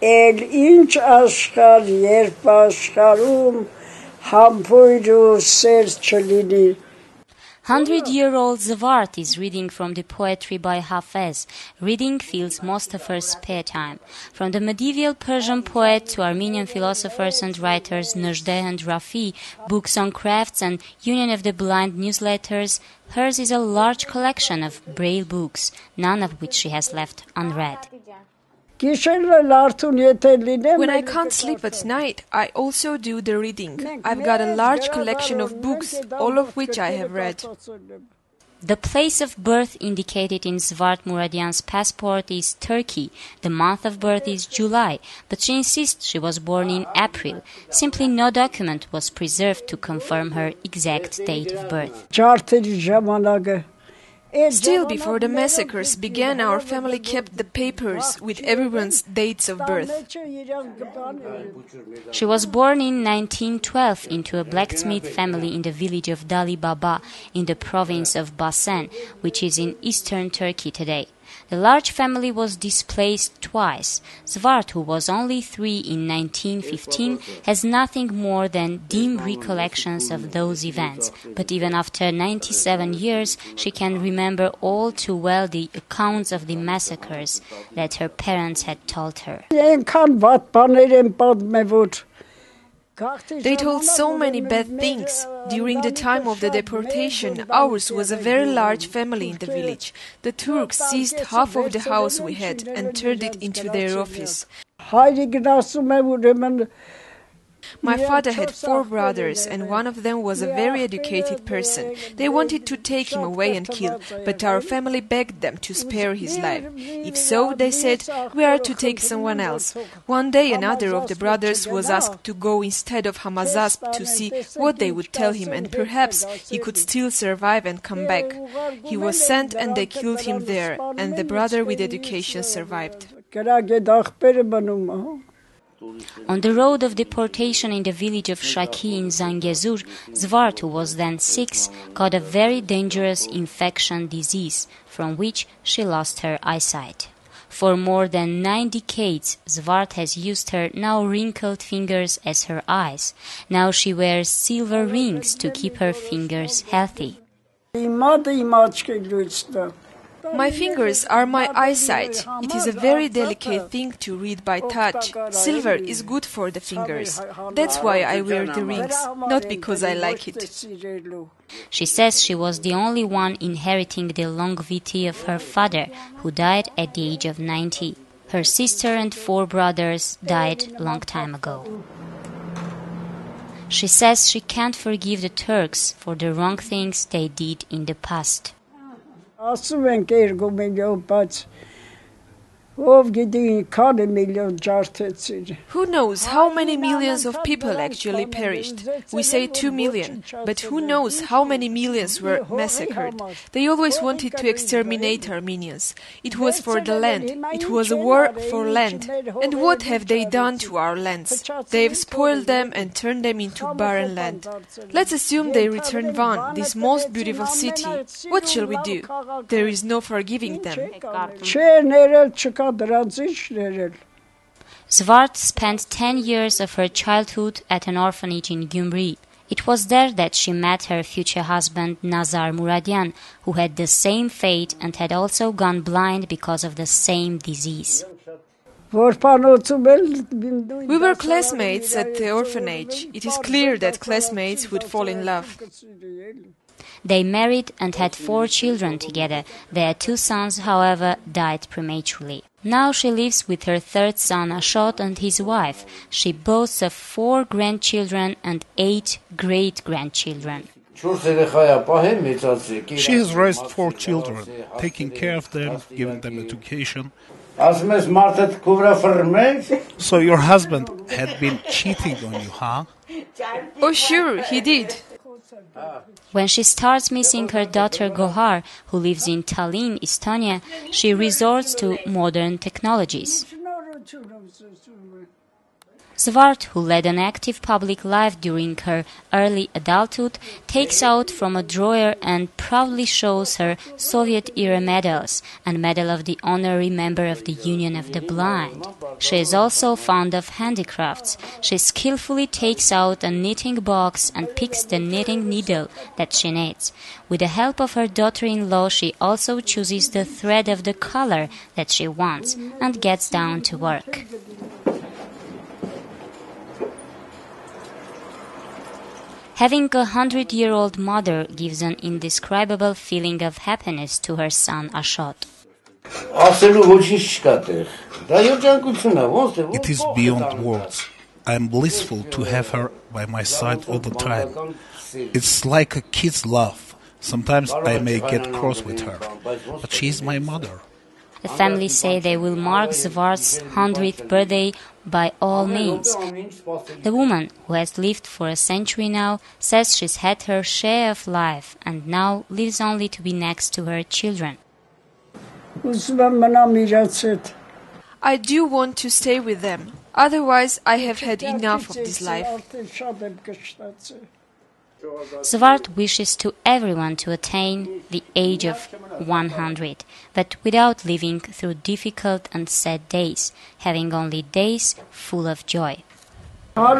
El ինչ աշխար երբ աշխարհում համբույր ու սեր չլինի. 100-year-old Zvart is reading from the poetry by Hafez. Reading fills most of her spare time. From the medieval Persian poet to Armenian philosophers and writers Najdeh and Rafi, books on crafts and Union of the Blind newsletters, hers is a large collection of Braille books, none of which she has left unread. When I can't sleep at night, I also do the reading. I've got a large collection of books, all of which I have read. The place of birth indicated in Zvart Muradian's passport is Turkey. The month of birth is July, but she insists she was born in April. Simply no document was preserved to confirm her exact date of birth. Still, before the massacres began, our family kept the papers with everyone's dates of birth. She was born in 1912 into a blacksmith family in the village of Dali Baba in the province of Basen, which is in eastern Turkey today. The large family was displaced twice. Zvart, who was only 3 in 1915, has nothing more than dim recollections of those events. But even after 97 years, she can remember all too well the accounts of the massacres that her parents had told her. They told so many bad things. During the time of the deportation, ours was a very large family in the village. The Turks seized half of the house we had and turned it into their office. My father had 4 brothers, and one of them was a very educated person. They wanted to take him away and kill, but our family begged them to spare his life. If so, they said, we are to take someone else. One day another of the brothers was asked to go instead of Hamazasp to see what they would tell him, and perhaps he could still survive and come back. He was sent and they killed him there, and the brother with education survived. On the road of deportation in the village of Shaki in Zangezur, Zvart, who was then 6, got a very dangerous infection disease, from which she lost her eyesight. For more than 9 decades, Zvart has used her now wrinkled fingers as her eyes. Now she wears silver rings to keep her fingers healthy. My fingers are my eyesight. It is a very delicate thing to read by touch. Silver is good for the fingers. That's why I wear the rings, not because I like it. She says she was the only one inheriting the longevity of her father, who died at the age of 90. Her sister and 4 brothers died a long time ago. She says she can't forgive the Turks for the wrong things they did in the past. Who knows how many millions of people actually perished? We say 2 million, but who knows how many millions were massacred? They always wanted to exterminate Armenians. It was for the land. It was a war for land. And what have they done to our lands? They've spoiled them and turned them into barren land. Let's assume they return Van, this most beautiful city. What shall we do? There is no forgiving them. Zvart spent 10 years of her childhood at an orphanage in Gyumri. It was there that she met her future husband Nazar Muradian, who had the same fate and had also gone blind because of the same disease. We were classmates at the orphanage. It is clear that classmates would fall in love. They married and had 4 children together. Their 2 sons, however, died prematurely. Now she lives with her 3rd son Ashot and his wife. She boasts of 4 grandchildren and 8 great-grandchildren. She has raised 4 children, taking care of them, giving them education. So your husband had been cheating on you, huh? Oh, sure, he did. When she starts missing her daughter Gohar, who lives in Tallinn, Estonia, she resorts to modern technologies. Zvart, who led an active public life during her early adulthood, takes out from a drawer and proudly shows her Soviet-era medals and Medal of the Honorary Member of the Union of the Blind. She is also fond of handicrafts. She skillfully takes out a knitting box and picks the knitting needle that she needs. With the help of her daughter-in-law, she also chooses the thread of the color that she wants and gets down to work. Having a 100-year-old mother gives an indescribable feeling of happiness to her son Ashot. It is beyond words. I am blissful to have her by my side all the time. It's like a kid's laugh. Sometimes I may get cross with her, but she is my mother. The family say they will mark Zvart's 100th birthday by all means. The woman, who has lived for a century now, says she's had her share of life and now lives only to be next to her children. I do want to stay with them. Otherwise, I have had enough of this life. Zvart wishes to everyone to attain the age of 100, but without living through difficult and sad days, having only days full of joy. I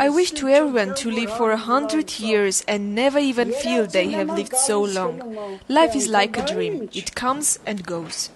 wish to everyone to live for 100 years and never even feel they have lived so long. Life is like a dream. It comes and goes.